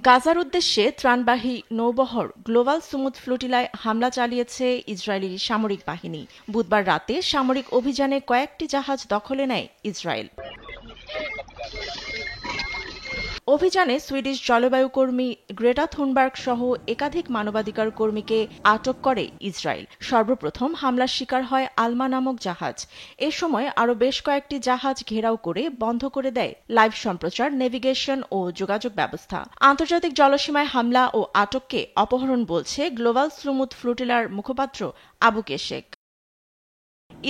গাজার উদ্দেশ্যে ত্রাণবাহী নৌবহর global Sumud ফ্লোটিলায় হামলা চালিয়েছে ইসরায়েলি সামরিক বাহিনী। বুধবার রাতে সামরিক অভিযানে কয়েকটি জাহাজ দখলে নেয় ইসরায়েল। অভিযানে সুইডিশ জলবায়ু কর্মী গ্রেটা থুনবার্গ সহ একাধিক মানবাধিকার কর্মীকে আটক করে ইসরায়েল। সর্বপ্রথম হামলার শিকার হয় আলমা নামক জাহাজ। এ সময় আরও বেশ কয়েকটি জাহাজ ঘেরাও করে বন্ধ করে দেয় লাইভ সম্প্রচার, নেভিগেশন ও যোগাযোগ ব্যবস্থা। আন্তর্জাতিক জলসীমায় হামলা ও আটককে অপহরণ বলছে গ্লোবাল সুমুদ ফ্লোটিলার মুখপাত্র আবু কেশেক।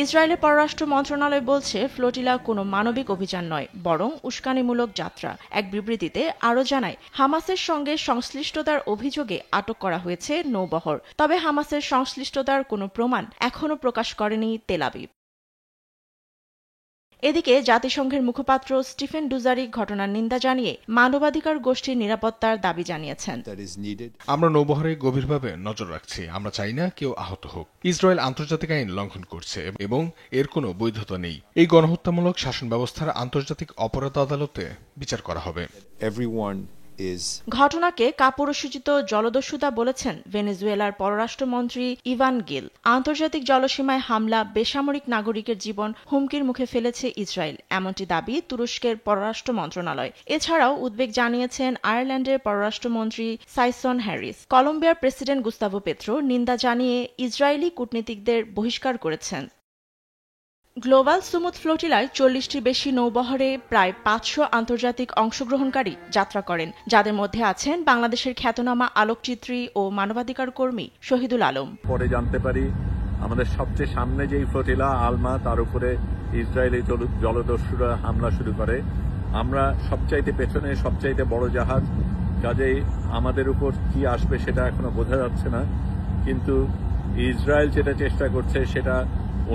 ইসরায়েলের পররাষ্ট্র মন্ত্রণালয় বলছে ফ্লোটিলা কোনো মানবিক অভিযান নয়, বরং উস্কানিমূলক যাত্রা। এক বিবৃতিতে আরও জানায়, হামাসের সঙ্গে সংশ্লিষ্টতার অভিযোগে আটক করা হয়েছে নৌবহর। তবে হামাসের সংশ্লিষ্টতার কোনো প্রমাণ এখনও প্রকাশ করেনি তেল আবিব। এদিকে জাতিসংঘের মুখপাত্র স্টিফেন ডুজারিক ঘটনার নিন্দা জানিয়ে মানবাধিকার গোষ্ঠীর নিরাপত্তার দাবি জানিয়েছেন। আমরা নৌবহরে গভীরভাবে নজর রাখছি। আমরা চাই না কেউ আহত হোক। ইসরায়েল আন্তর্জাতিক আইন লঙ্ঘন করছে এবং এর কোনো বৈধতা নেই। এই গণহত্যামূলক শাসন ব্যবস্থার আন্তর্জাতিক অপরাধ আদালতে বিচার করা হবে। ঘটনাকে কাপুরুষোচিত জলদস্যুতা বলেছেন ভেনেজুয়েলার পররাষ্ট্রমন্ত্রী ইভান গিল। আন্তর্জাতিক জলসীমায় হামলা বেসামরিক নাগরিকের জীবন হুমকির মুখে ফেলেছে ইসরায়েল, এমনটি দাবি তুরস্কের পররাষ্ট্র মন্ত্রণালয়। এছাড়াও উদ্বেগ জানিয়েছেন আয়ারল্যান্ডের পররাষ্ট্রমন্ত্রী সাইসন হ্যারিস। কলম্বিয়ার প্রেসিডেন্ট গুস্তাভো পেত্রো নিন্দা জানিয়ে ইসরায়েলি কূটনীতিকদের বহিষ্কার করেছেন। গ্লোবাল সুমুদ ফ্লোটিলায় 40টির বেশি নৌবহরে প্রায় 500 আন্তর্জাতিক অংশগ্রহণকারী যাত্রা করেন, যাদের মধ্যে আছেন বাংলাদেশের খ্যাতনামা আলোকচিত্রী ও মানবাধিকার কর্মী শহীদুল আলম। পরে জানতে পারি আমাদের সবচেয়ে সামনে যেই ফ্লোটিলা আলমা, তার উপরে ইসরায়েলি জলদস্যুরা হামলা শুরু করে। আমরা সবচাইতে পেছনে, সবচাইতে বড় জাহাজ, কাজেই আমাদের উপর কি আসবে সেটা এখনো বোঝা যাচ্ছে না। কিন্তু ইসরায়েল যেটা চেষ্টা করছে সেটা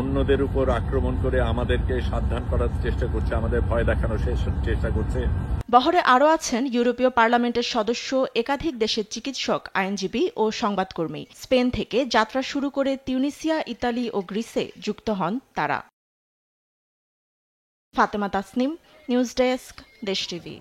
অন্যদের উপর আক্রমণ করে আমাদেরকে সাবধান করার চেষ্টা করছে, আমাদের ভয় দেখানোর চেষ্টা করছে। বহরে আরও আছেন ইউরোপীয় পার্লামেন্টের সদস্য, একাধিক দেশের চিকিৎসক, আইনজীবী ও সংবাদকর্মী। স্পেন থেকে যাত্রা শুরু করে তিউনিসিয়া, ইতালি ও গ্রিসে যুক্ত হন তারা। ফাতেমা তাসনিম, নিউজ ডেস্ক, দেশ টিভি।